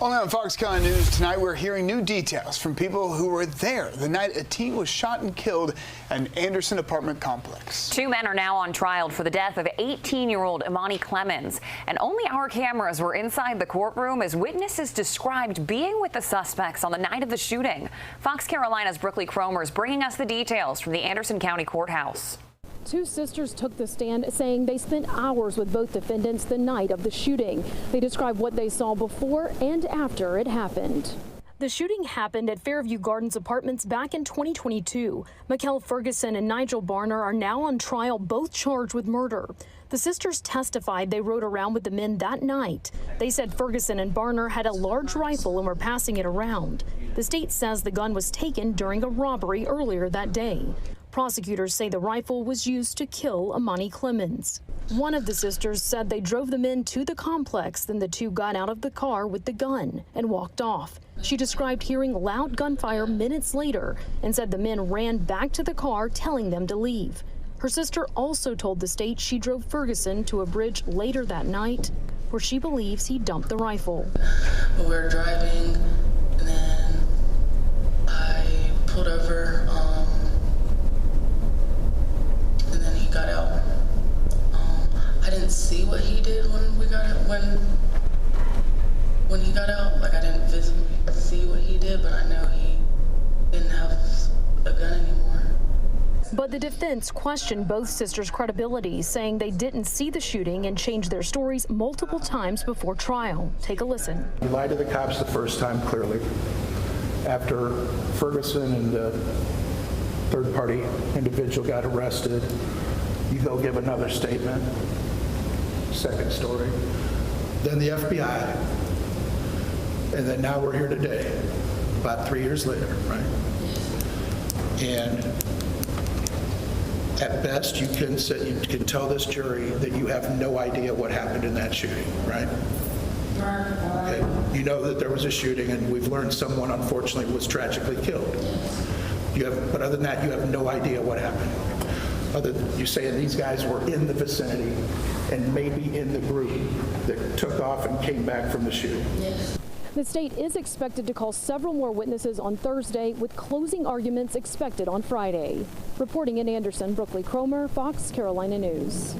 Only on Fox Carolina News tonight, we're hearing new details from people who were there the night a teen was shot and killed at an Anderson apartment complex. 2 men are now on trial for the death of 18-year-old Imani Clemens. And only our cameras were inside the courtroom as witnesses described being with the suspects on the night of the shooting. Fox Carolina's Brookley Cromer is bringing us the details from the Anderson County Courthouse. 2 sisters took the stand saying they spent hours with both defendants the night of the shooting. They describe what they saw before and after it happened. The shooting happened at Fairview Gardens Apartments back in 2022. Mikkel Ferguson and Nigel Barner are now on trial, both charged with murder. The sisters testified they rode around with the men that night. They said Ferguson and Barner had a large rifle and were passing it around. The state says the gun was taken during a robbery earlier that day. Prosecutors say the rifle was used to kill Imani Clemens. One of the sisters said they drove the men to the complex, then the 2 got out of the car with the gun and walked off. She described hearing loud gunfire minutes later and said the men ran back to the car, telling them to leave. Her sister also told the state she drove Ferguson to a bridge later that night where she believes he dumped the rifle. We were driving, and then I pulled over. Got out. I didn't see what he did when we got out. When he got out, like I didn't visibly see what he did, but I know he didn't have a gun anymore. But the defense questioned both sisters' credibility, saying they didn't see the shooting and changed their stories multiple times before trial. Take a listen. You lied to the cops the first time, clearly. After Ferguson and the third-party individual got arrested, you go give another statement, second story, then the FBI, and then now we're here today, about 3 years later, right? And at best, you can tell this jury that you have no idea what happened in that shooting, right? Okay. You know that there was a shooting, and we've learned someone, unfortunately, was tragically killed. But other than that, you have no idea what happened. Other than you saying these guys were in the vicinity and maybe in the group that took off and came back from the shooting. Yes. The state is expected to call several more witnesses on Thursday, with closing arguments expected on Friday. Reporting in Anderson, Brookley Cromer, Fox Carolina News.